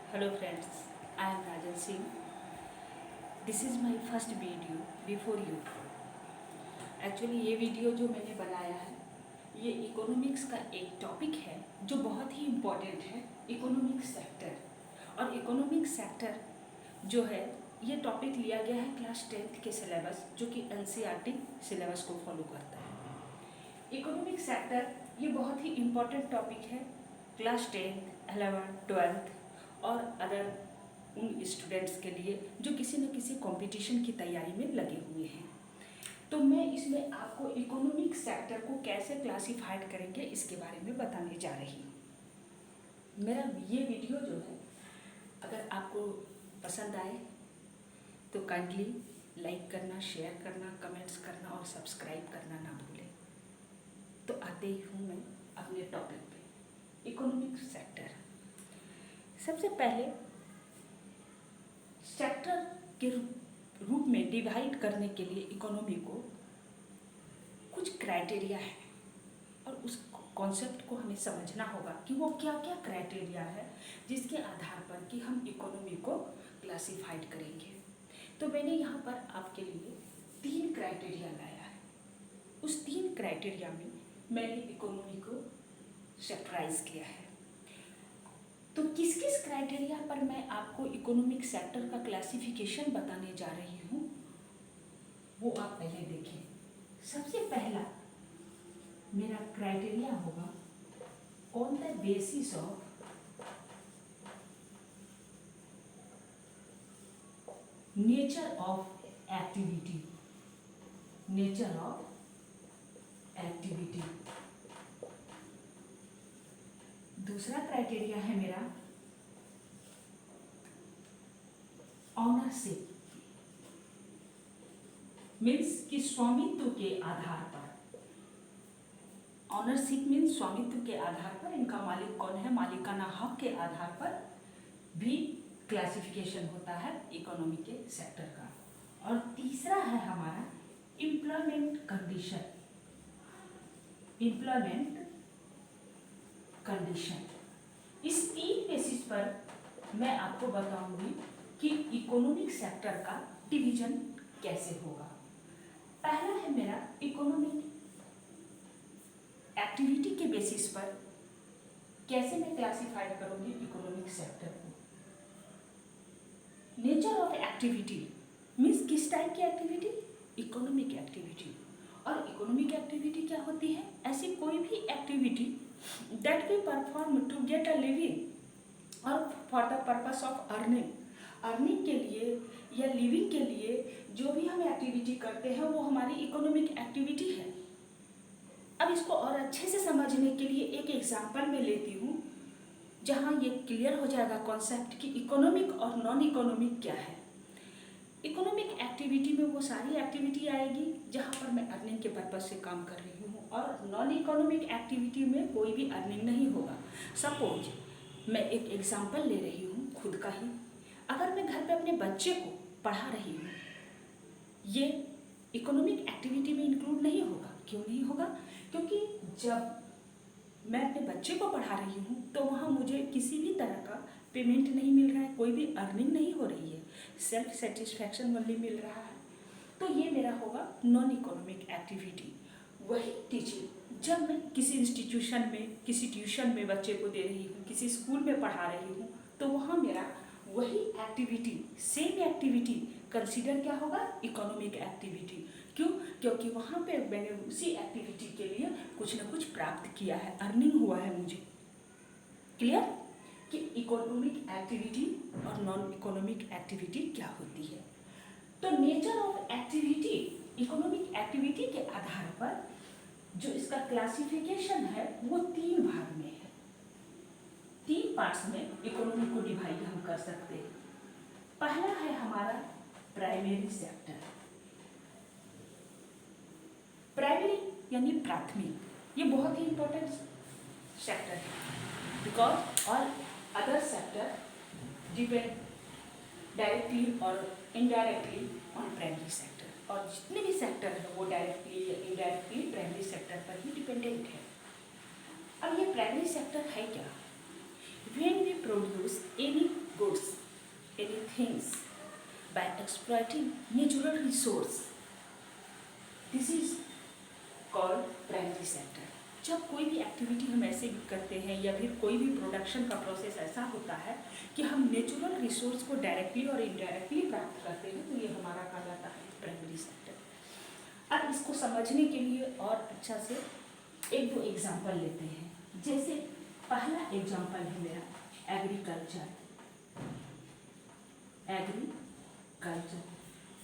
Hello friends, I am Rajan Singh. This is my first video before you. Actually ये video जो मैंने बनाया है ये इकोनॉमिक्स का एक टॉपिक है जो बहुत ही इम्पोर्टेंट है, इकोनॉमिक सेक्टर। और इकोनॉमिक सेक्टर जो है ये टॉपिक लिया गया है क्लास 10th के सिलेबस जो कि एनसीईआरटी सिलेबस को फॉलो करता है। इकोनॉमिक सेक्टर ये बहुत ही इम्पोर्टेंट टॉपिक है क्लास 10th, 11th, 12th और अदर उन स्टूडेंट्स के लिए जो किसी न किसी कंपटीशन की तैयारी में लगे हुए हैं। तो मैं इसमें आपको इकोनॉमिक सेक्टर को कैसे क्लासिफाइड करेंगे इसके बारे में बताने जा रही हूँ। मेरा ये वीडियो जो है अगर आपको पसंद आए तो काइंडली लाइक करना, शेयर करना, कमेंट्स करना और सब्सक्राइब करना ना भूलें। तो आते ही हूँ मैं अपने टॉपिक पे, इकोनॉमिक सेक्टर। सबसे पहले सेक्टर के रूप में डिवाइड करने के लिए इकोनॉमी को कुछ क्राइटेरिया है और उस कॉन्सेप्ट को हमें समझना होगा कि वो क्या क्या क्राइटेरिया है जिसके आधार पर कि हम इकोनॉमी को क्लासिफाइड करेंगे। तो मैंने यहाँ पर आपके लिए 3 क्राइटेरिया लाया है। उस 3 क्राइटेरिया में मैंने इकोनॉमी को सेक्टराइज किया है। तो किस किस क्राइटेरिया पर मैं आपको इकोनॉमिक सेक्टर का क्लासिफिकेशन बताने जा रही हूँ वो आप पहले देखें। सबसे पहला मेरा क्राइटेरिया होगा on the basis of nature of activity. Nature of activity. दूसरा क्राइटेरिया है मेरा ऑनरशिप, मीन्स कि स्वामित्व के आधार पर। ऑनरशिप मीन्स स्वामित्व के आधार पर, इनका मालिक कौन है, मालिकाना हक के आधार पर भी क्लासिफिकेशन होता है इकोनॉमी के सेक्टर का। और तीसरा है हमारा एम्प्लॉयमेंट कंडीशन। Employment condition. इस 3 बेसिस पर मैं आपको बताऊंगी कि इकोनॉमिक सेक्टर का डिवीजन कैसे होगा। पहला है मेरा इकोनॉमिक एक्टिविटी के बेसिस पर कैसे मैं क्लासिफाइड करूंगी इकोनॉमिक सेक्टर को। नेचर ऑफ एक्टिविटी मीन्स किस टाइप की एक्टिविटी, इकोनॉमिक एक्टिविटी। और इकोनॉमिक एक्टिविटी क्या होती है, ऐसी कोई भी activity that we perform to get a living और for the purpose of earning. Earning के लिए या लिविंग के लिए जो भी हम एक्टिविटी करते हैं वो हमारी इकोनॉमिक एक्टिविटी है। अब इसको और अच्छे से समझने के लिए एक एग्जांपल मैं लेती हूँ जहाँ ये क्लियर हो जाएगा कॉन्सेप्ट कि इकोनॉमिक और नॉन इकोनॉमिक क्या है। इकोनॉमिक एक्टिविटी में वो सारी एक्टिविटी आएगी जहाँ पर मैं अर्निंग के पर्पज से काम कर रही हूँ, और नॉन इकोनॉमिक एक्टिविटी में कोई भी अर्निंग नहीं होगा। सपोज मैं एक एग्जांपल ले रही हूँ खुद का ही। अगर मैं घर पे अपने बच्चे को पढ़ा रही हूँ, ये इकोनॉमिक एक्टिविटी में इंक्लूड नहीं होगा। क्यों नहीं होगा? क्योंकि जब मैं अपने बच्चे को पढ़ा रही हूँ तो वहाँ मुझे किसी भी तरह का पेमेंट नहीं मिल रहा है, कोई भी अर्निंग नहीं हो रही है, सेल्फ सेटिस्फैक्शन ओनली मिल रहा है। तो ये मेरा होगा नॉन इकोनॉमिक एक्टिविटी। वही टीचिंग जब मैं किसी इंस्टीट्यूशन में, किसी ट्यूशन में बच्चे को दे रही हूँ, किसी स्कूल में पढ़ा रही हूँ, तो वहाँ मेरा वही एक्टिविटी, सेम एक्टिविटी कंसीडर क्या होगा, इकोनॉमिक एक्टिविटी। क्यों? क्योंकि वहाँ पे मैंने उसी एक्टिविटी के लिए कुछ न कुछ प्राप्त किया है, अर्निंग हुआ है मुझे। क्लियर कि इकोनॉमिक एक्टिविटी और नॉन इकोनॉमिक एक्टिविटी क्या होती है। तो nature of activity, economic activity के आधार पर जो इसका क्लासिफिकेशन है वो 3 भाग में है। 3 पार्ट्स में इकोनॉमी को डिवाइड हम कर सकते हैं। पहला है हमारा प्राइमरी सेक्टर। प्राइमरी यानी प्राथमिक, ये बहुत ही इंपॉर्टेंट सेक्टर है because all other sector depend directly और इनडायरेक्टली ऑन प्राइमरी सेक्टर। और जितने भी सेक्टर है वो डायरेक्टली या इनडायरेक्टली प्राइमरी सेक्टर पर ही डिपेंडेंट है। अब ये प्राइमरी सेक्टर है क्या? When we produce any things by exploiting natural resource. This is called primary sector. जब कोई भी एक्टिविटी हम ऐसे भी करते हैं या फिर कोई भी प्रोडक्शन का प्रोसेस ऐसा होता है कि हम नेचुरल रिसोर्स को डायरेक्टली और इनडायरेक्टली प्राप्त करते हैं, तो ये हमारा कहलाता है प्राइमरी सेक्टर। अब इसको समझने के लिए और अच्छा से एक दो एग्जाम्पल लेते हैं। जैसे पहला एग्जाम्पल है मेरा एग्रीकल्चर।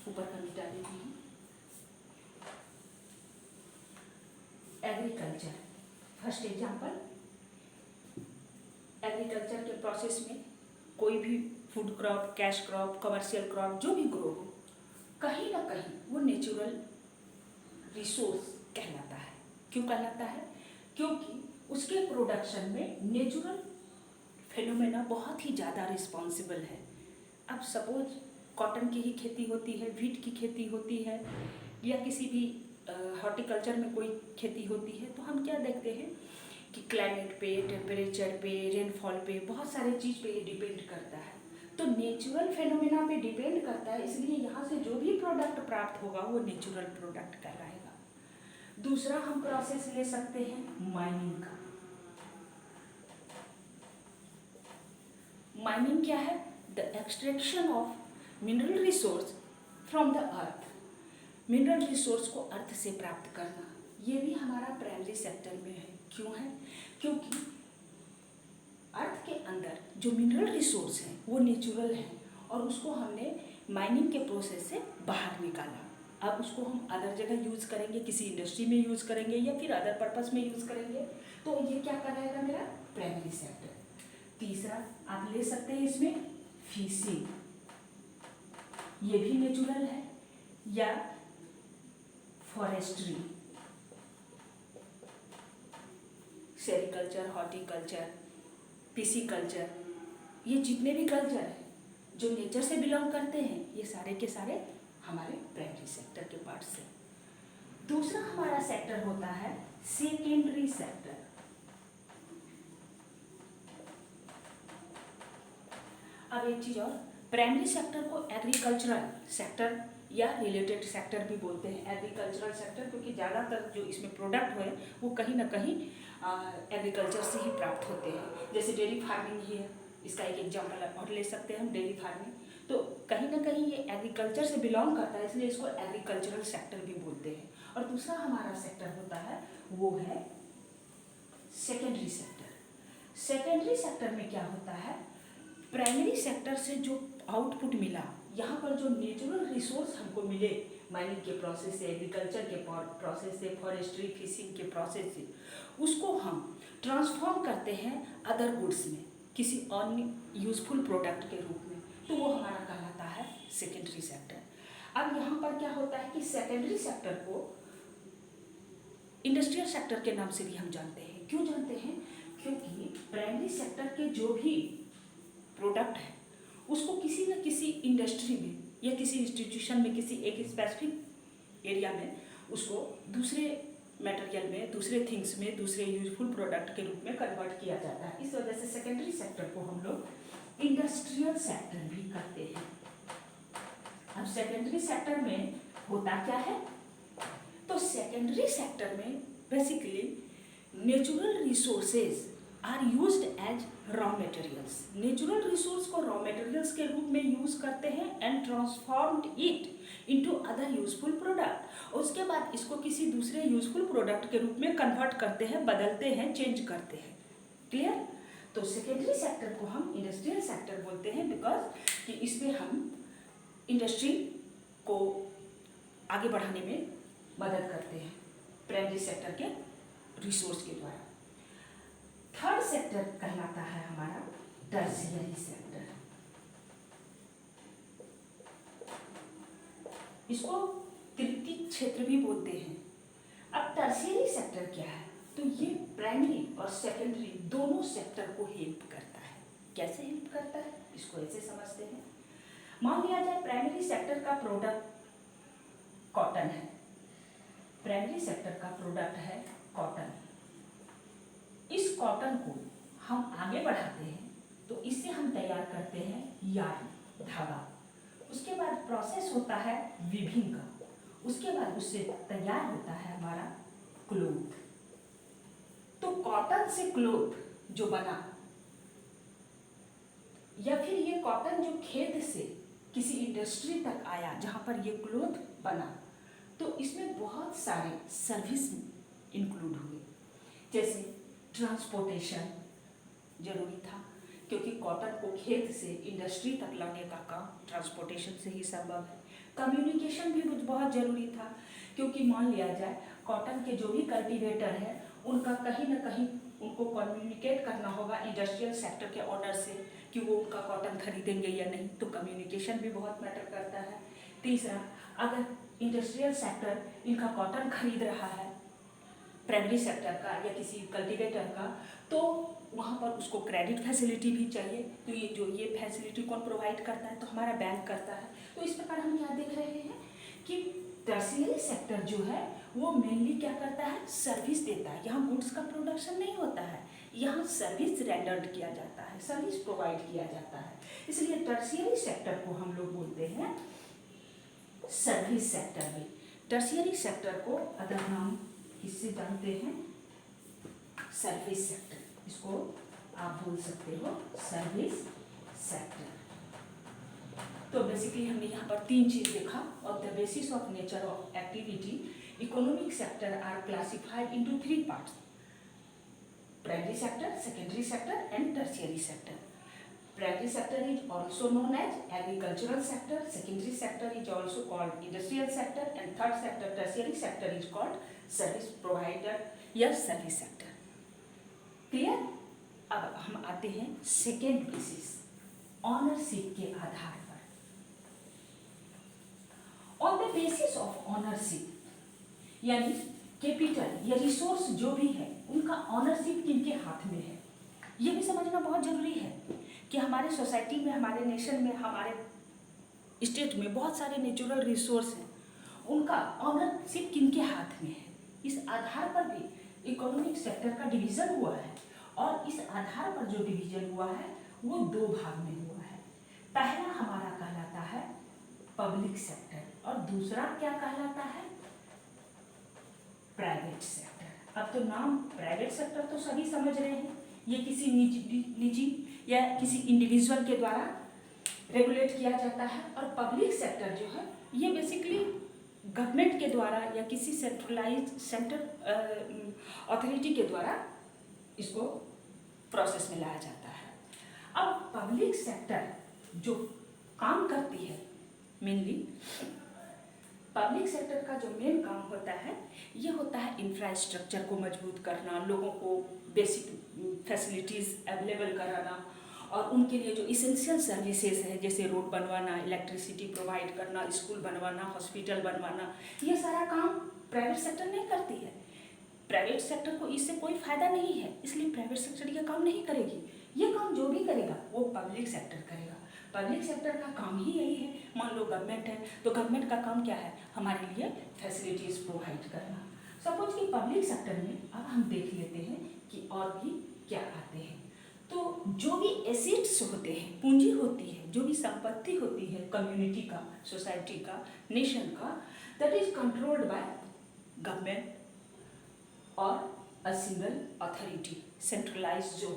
ऊपर का मिटा देती हूँ। Agriculture first example. एग्रीकल्चर के प्रोसेस में कोई भी food crop, cash crop, commercial crop जो भी ग्रो हो, कहीं ना कहीं वो नेचुरल रिसोर्स कहलाता है। क्यों कहलाता है? क्योंकि उसके प्रोडक्शन में नेचुरल फेनोमेना बहुत ही ज़्यादा रिस्पॉन्सिबल है। अब सपोज कॉटन की ही खेती होती है, व्हीट की खेती होती है, या किसी भी हॉर्टिकल्चर में कोई खेती होती है, तो हम क्या देखते हैं कि क्लाइमेट पे, टेम्परेचर पे, रेनफॉल पे, बहुत सारे चीज़ पे ये डिपेंड करता है। तो नेचुरल फेनोमेना पे डिपेंड करता है, इसलिए यहाँ से जो भी प्रोडक्ट प्राप्त होगा वो नेचुरल प्रोडक्ट कहलाएगा। दूसरा हम प्रोसेस ले सकते हैं माइनिंग का। माइनिंग क्या है? The extraction of mineral resource from the earth. Mineral resource को अर्थ से प्राप्त करना, ये भी हमारा प्राइमरी सेक्टर में है। क्यों है? क्योंकि अर्थ के अंदर जो मिनरल रिसोर्स है वो नेचुरल है और उसको हमने माइनिंग के प्रोसेस से बाहर निकाला। अब उसको हम अदर जगह यूज़ करेंगे, किसी इंडस्ट्री में यूज़ करेंगे या फिर अदर पर्पस में यूज़ करेंगे, तो ये क्या कराएगा मेरा प्राइमरी सेक्टर। तीसरा आप ले सकते हैं इसमें फिशिंग, ये भी नेचुरल है, या फॉरेस्ट्री, सेरिकल्चर, हॉर्टिकल्चर, पिसीकल्चर, ये जितने भी कल्चर हैं जो नेचर से बिलोंग करते हैं, ये सारे के सारे हमारे प्राइमरी सेक्टर के पार्ट्स हैं। दूसरा हमारा सेक्टर होता है सेकेंडरी सेक्टर। अब एक चीज और, प्राइमरी सेक्टर को एग्रीकल्चरल सेक्टर या रिलेटेड सेक्टर भी बोलते हैं। एग्रीकल्चरल सेक्टर क्योंकि ज़्यादातर जो इसमें प्रोडक्ट है वो कहीं ना कहीं एग्रीकल्चर से ही प्राप्त होते हैं। जैसे डेयरी फार्मिंग ही है, इसका एक एग्जाम्पल और ले सकते हैं हम, डेयरी फार्मिंग। तो कहीं ना कहीं ये एग्रीकल्चर से बिलोंग करता है, इसलिए इसको एग्रीकल्चरल सेक्टर भी बोलते हैं। और दूसरा हमारा सेक्टर होता है वो है सेकेंडरी सेक्टर। सेकेंडरी सेक्टर में क्या होता है? प्राइमरी सेक्टर से जो आउटपुट मिला, यहाँ पर जो नेचुरल रिसोर्स हमको मिले माइनिंग के प्रोसेस से, एग्रीकल्चर के प्रोसेस से, फॉरेस्ट्री, फिशिंग के प्रोसेस से, उसको हम ट्रांसफॉर्म करते हैं अदर गुड्स में, किसी अन्य यूजफुल प्रोडक्ट के रूप में, तो वो हमारा कहलाता है सेकेंडरी सेक्टर। अब यहाँ पर क्या होता है कि सेकेंडरी सेक्टर को इंडस्ट्रियल सेक्टर के नाम से भी हम जानते हैं। क्यों जानते हैं? क्योंकि प्राइमरी सेक्टर के जो भी प्रोडक्ट है उसको किसी न किसी इंडस्ट्री में या किसी इंस्टीट्यूशन में, किसी एक स्पेसिफिक एरिया में उसको दूसरे मटेरियल में, दूसरे थिंग्स में, दूसरे यूजफुल प्रोडक्ट के रूप में कन्वर्ट किया जाता है। इस वजह से सेकेंडरी सेक्टर को हम लोग इंडस्ट्रियल सेक्टर भी कहते हैं। अब सेकेंडरी सेक्टर में होता क्या है? तो सेकेंडरी सेक्टर में basically natural resources are used as raw materials. Natural resource को रॉ मटेरियल्स के रूप में यूज करते हैं and transformed it into other useful product. उसके बाद इसको किसी दूसरे यूजफुल प्रोडक्ट के रूप में कन्वर्ट करते हैं, बदलते हैं, चेंज करते हैं। क्लियर? तो सेकेंडरी सेक्टर को हम इंडस्ट्रियल सेक्टर बोलते हैं बिकॉज कि इसमें हम इंडस्ट्री को आगे बढ़ाने में मदद करते हैं प्राइमरी सेक्टर के रिसोर्स के द्वारा। थर्ड सेक्टर कहलाता है हमारा टर्शियरी सेक्टर। इसको तृतीय क्षेत्र भी बोलते हैं। अब टर्शियरी सेक्टर क्या है? तो ये प्राइमरी और सेकेंडरी दोनों सेक्टर को हेल्प करता है। कैसे हेल्प करता है? इसको ऐसे समझते हैं। मान लिया जाए प्राइमरी सेक्टर का प्रोडक्ट कॉटन है। प्राइमरी सेक्टर का प्रोडक्ट है कॉटन। इस कॉटन को हम आगे बढ़ाते हैं तो इससे हम तैयार करते हैं यार्न। धागा, उसके बाद प्रोसेस होता है वीविंग का, उसके बाद उससे तैयार होता है हमारा क्लोथ। तो कॉटन से क्लोथ जो बना, या फिर ये कॉटन जो खेत से किसी इंडस्ट्री तक आया जहाँ पर ये क्लोथ बना, तो इसमें बहुत सारे सर्विस इंक्लूड हुए, जैसे ट्रांसपोर्टेशन जरूरी था, क्योंकि कॉटन को खेत से इंडस्ट्री तक लाने का काम ट्रांसपोर्टेशन से ही संभव है। कम्युनिकेशन भी बहुत ज़रूरी था, क्योंकि मान लिया जाए कॉटन के जो भी कल्टीवेटर है उनका कहीं ना कहीं उनको कम्युनिकेट करना होगा इंडस्ट्रियल सेक्टर के ऑर्डर से कि वो उनका कॉटन खरीदेंगे या नहीं, तो कम्युनिकेशन भी बहुत मैटर करता है। तीसरा, अगर इंडस्ट्रियल सेक्टर इनका कॉटन खरीद रहा है प्राइमरी सेक्टर का या किसी कल्टीवेटर का, तो वहाँ पर उसको क्रेडिट फैसिलिटी भी चाहिए। तो ये फैसिलिटी कौन प्रोवाइड करता है? तो हमारा बैंक करता है। तो इस प्रकार हम क्या देख रहे हैं कि टर्शियरी सेक्टर जो है वो मेनली क्या करता है? सर्विस देता है। यहाँ गुड्स का प्रोडक्शन नहीं होता है, यहाँ सर्विस रेंडर्ड किया जाता है, सर्विस प्रोवाइड किया जाता है। इसलिए टर्शियरी सेक्टर को हम लोग बोलते हैं सर्विस सेक्टर भी। टर्शियरी सेक्टर को अगर हम किससे जानते हैं? सर्विस सेक्टर, इसको आप बोल सकते हो सर्विस सेक्टर। तो बेसिकली हमने यहाँ पर 3 चीज देखा। On the basis of nature of activity, economic sector are classified into 3 parts: primary sector, secondary sector and tertiary sector. Primary sector is also known as agricultural sector, secondary sector is also called industrial sector, and third sector, tertiary sector is called service provider या service sector. Clear? अब हम आते हैं second basis, ownership के आधार पर। On the basis of ownership यानी capital या resource जो भी है उनका ऑनरशिप किनके हाथ में है, ये भी समझना बहुत जरूरी है कि हमारे सोसाइटी में, हमारे नेशन में, हमारे स्टेट में बहुत सारे नेचुरल रिसोर्स हैं, उनका ऑनरशिप किनके हाथ में है। इस आधार पर भी इकोनॉमिक सेक्टर का डिवीजन हुआ है, और इस आधार पर जो डिवीजन हुआ है वो 2 भाग में हुआ है। पहला हमारा कहलाता है पब्लिक सेक्टर और दूसरा क्या कहलाता है? Private sector. अब तो नाम प्राइवेट सेक्टर तो सभी समझ रहे हैं, ये किसी निजी या किसी इंडिविजुअल के द्वारा रेगुलेट किया जाता है, और पब्लिक सेक्टर जो है ये बेसिकली गवर्नमेंट के द्वारा या किसी सेंट्रलाइज सेंटर अथॉरिटी के द्वारा इसको प्रोसेस में लाया जाता है। अब पब्लिक सेक्टर जो काम करती है, मेनली पब्लिक सेक्टर का जो मेन काम होता है ये होता है इंफ्रास्ट्रक्चर को मजबूत करना, लोगों को बेसिक फैसिलिटीज़ अवेलेबल कराना, और उनके लिए जो इसेंशियल सर्विसेज हैं जैसे रोड बनवाना, इलेक्ट्रिसिटी प्रोवाइड करना, स्कूल बनवाना, हॉस्पिटल बनवाना, ये सारा काम प्राइवेट सेक्टर नहीं करती है। प्राइवेट सेक्टर को इससे कोई फायदा नहीं है, इसलिए प्राइवेट सेक्टर ये काम नहीं करेगी। ये काम जो भी करेगा वो पब्लिक सेक्टर करेगा। पब्लिक सेक्टर का काम ही यही है। मान लो गवर्नमेंट है तो गवर्नमेंट का काम क्या है? हमारे लिए फैसिलिटीज़ प्रोवाइड करना। सपोज कि पब्लिक सेक्टर में अब हम देख लेते हैं कि और भी क्या आते हैं। तो जो भी एसेट्स होते हैं, पूंजी होती है, जो भी संपत्ति होती है कम्युनिटी का, सोसाइटी का, नेशन का, that is controlled by government और अ सिंगल अथॉरिटी, सेंट्रलाइज जो।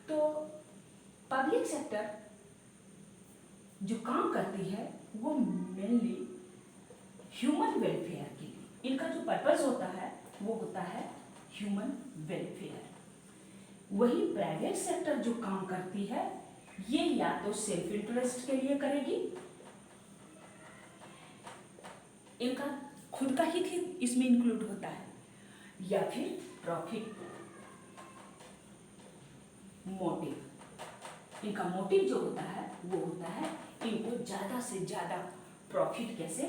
तो पब्लिक सेक्टर जो काम करती है वो मेनली ह्यूमन वेलफेयर के लिए, इनका जो पर्पस होता है वो होता है ह्यूमन वेलफेयर। वही प्राइवेट सेक्टर जो काम करती है ये या तो सेल्फ इंटरेस्ट के लिए करेगी, इनका खुद का हित इसमें इंक्लूड होता है, या फिर प्रॉफिट मोटिव। इनका मोटिव जो होता है वो होता है इनको ज़्यादा से ज़्यादा प्रॉफिट कैसे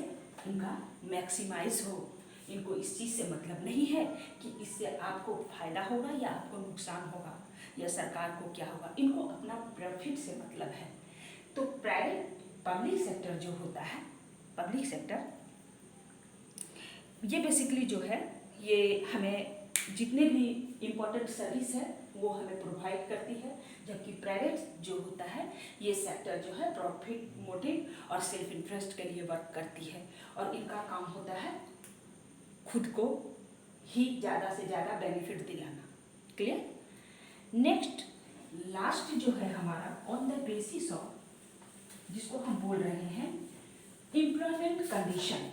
इनका मैक्सिमाइज हो। इनको इस चीज़ से मतलब नहीं है कि इससे आपको फायदा होगा या आपको नुकसान होगा या सरकार को क्या होगा, इनको अपना प्रॉफिट से मतलब है। तो प्राइवेट पब्लिक सेक्टर जो होता है, पब्लिक सेक्टर ये बेसिकली जो है ये हमें जितने भी इम्पोर्टेंट सर्विस है वो हमें प्रोवाइड करती है, जबकि प्राइवेट जो होता है ये सेक्टर जो है प्रॉफिट मोटिव और सेल्फ इंटरेस्ट के लिए वर्क करती है और इनका काम होता है खुद को ही ज़्यादा से ज़्यादा बेनिफिट दिलाना। क्लियर? नेक्स्ट लास्ट जो है हमारा ऑन द बेसिस ऑफ, जिसको हम बोल रहे हैं एम्प्लॉयमेंट कंडीशन।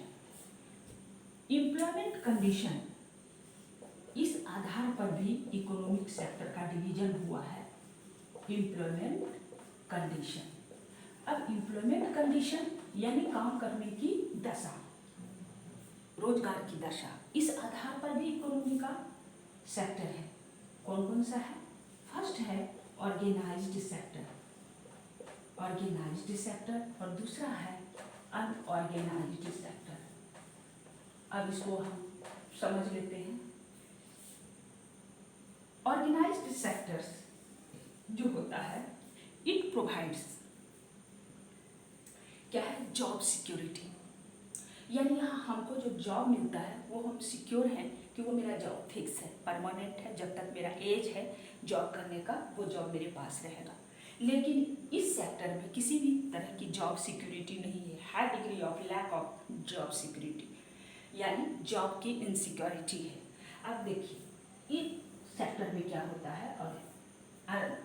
एम्प्लॉयमेंट कंडीशन, इस आधार पर भी इकोनॉमिक सेक्टर का डिवीजन हुआ है। एम्प्लॉयमेंट कंडीशन, अब एम्प्लॉयमेंट कंडीशन यानी काम करने की दशा, रोजगार की दशा, इस आधार पर भी इकोनॉमी का सेक्टर है। कौन कौन सा है? फर्स्ट है ऑर्गेनाइज्ड सेक्टर, ऑर्गेनाइज्ड सेक्टर, और दूसरा है अनऑर्गेनाइज्ड सेक्टर। अब इसको हम समझ लेते हैं। ऑर्गेनाइज्ड सेक्टर्स जो होता है, इट प्रोवाइड्स क्या है? जॉब सिक्योरिटी, यानी यहाँ हमको जो जॉब मिलता है वो हम सिक्योर हैं कि वो मेरा जॉब फिक्स है, परमानेंट है, जब तक मेरा एज है जॉब करने का वो जॉब मेरे पास रहेगा। लेकिन इस सेक्टर में किसी भी तरह की जॉब सिक्योरिटी नहीं है, high degree of lack of job security, यानी जॉब की इनसिक्योरिटी है। अब देखिए इस सेक्टर में क्या होता है, और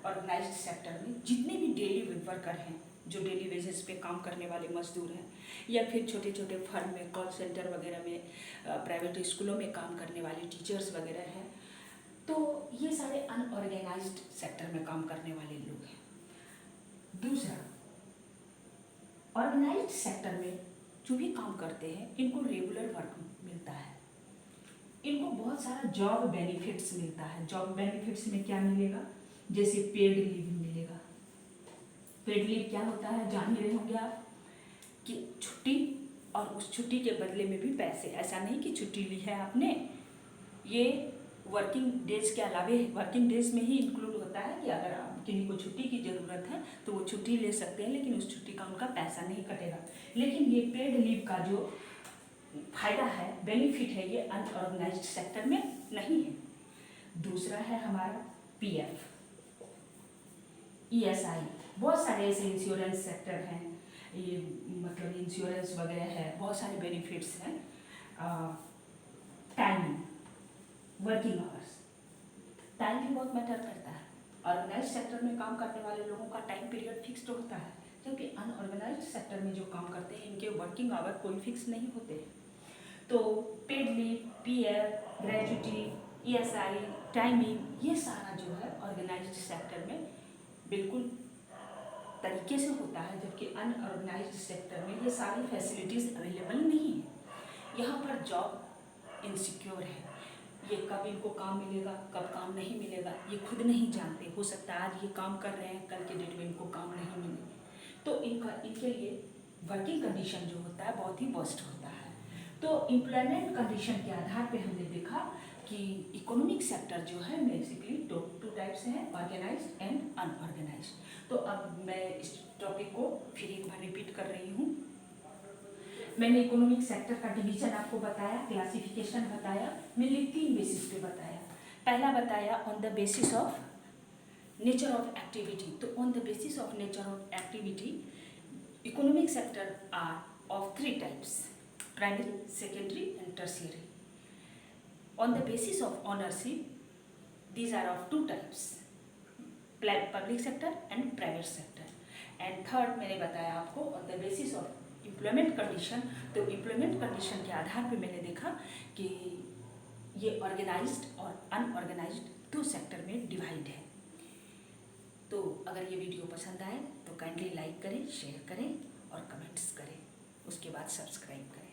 ऑर्गेनाइज्ड सेक्टर में जितने भी डेली वर्कर हैं, जो डेली बेसिस पे काम करने वाले मजदूर हैं, या फिर छोटे छोटे फर्म में, कॉल सेंटर वगैरह में, प्राइवेट स्कूलों में काम करने वाले टीचर्स वगैरह हैं, तो ये सारे अनऑर्गेनाइज्ड सेक्टर में काम करने वाले लोग हैं। दूसरा, ऑर्गेनाइज्ड सेक्टर में जो भी काम करते हैं इनको रेगुलर वर्क मिलता है, इनको बहुत सारा जॉब बेनिफिट्स मिलता है। जॉब बेनिफिट्स में क्या मिलेगा? जैसे पेड लीव मिलेगा। पेड लीव क्या होता है जान ही रहे होंगे आप, कि छुट्टी और उस छुट्टी के बदले में भी पैसे। ऐसा नहीं कि छुट्टी ली है आपने, ये वर्किंग डेज के अलावे वर्किंग डेज में ही इंक्लूड होता है कि अगर आप किसी को छुट्टी की ज़रूरत है तो वो छुट्टी ले सकते हैं, लेकिन उस छुट्टी का उनका पैसा नहीं कटेगा। लेकिन ये पेड लीव का जो फायदा है, बेनिफिट है, ये अनऑर्गेनाइज्ड सेक्टर में नहीं है। दूसरा है हमारा पीएफ, ईएसआई, बहुत सारे ऐसे इंश्योरेंस सेक्टर हैं, ये मतलब इंश्योरेंस वगैरह है, बहुत सारे बेनिफिट्स हैं। टाइमिंग, वर्किंग आवर्स, टाइम भी बहुत मैटर करता है। ऑर्गेनाइज्ड सेक्टर में काम करने वाले लोगों का टाइम पीरियड फिक्स्ड होता है, क्योंकि अनऑर्गेनाइज्ड सेक्टर में जो काम करते हैं इनके वर्किंग आवर कोई फिक्स नहीं होते। तो paid leave, PF, gratuity, ESI, timing, ये सारा जो है ऑर्गेनाइज्ड सेक्टर में बिल्कुल तरीके से होता है, जबकि अनऑर्गेनाइज्ड सेक्टर में ये सारी फैसिलिटीज़ अवेलेबल नहीं है। यहाँ पर जॉब इनसिक्योर है, ये कब इनको काम मिलेगा, कब काम नहीं मिलेगा, ये खुद नहीं जानते। हो सकता है आज ये काम कर रहे हैं, कल के डेट में इनको काम नहीं मिले, तो इनके लिए वर्किंग कंडीशन जो होता है बहुत ही वर्स्ट होता है। तो एम्प्लॉयमेंट कंडीशन के आधार पे हमने देखा कि इकोनॉमिक सेक्टर जो है बेसिकली टू टाइप्स हैं, ऑर्गेनाइज्ड एंड अनऑर्गेनाइज्ड। तो अब मैं इस टॉपिक को फिर एक बार रिपीट कर रही हूँ। मैंने इकोनॉमिक सेक्टर का डिवीजन आपको बताया, क्लासिफिकेशन बताया, मैंने 3 बेसिस पे बताया। पहला बताया on the basis of nature of activity. तो on the basis of nature of activity economic sector are of 3 types, primary, secondary and tertiary. On the basis of ownership, these are of 2 types, public sector and private sector. And third मैंने बताया आपको on the basis of employment condition। तो employment condition के आधार पे मैंने देखा कि ये ऑर्गेनाइज्ड और अनऑर्गेनाइज्ड 2 सेक्टर में डिवाइड है। तो अगर ये वीडियो पसंद आए तो काइंडली लाइक करें, शेयर करें और कमेंट्स करें, उसके बाद सब्सक्राइब करें।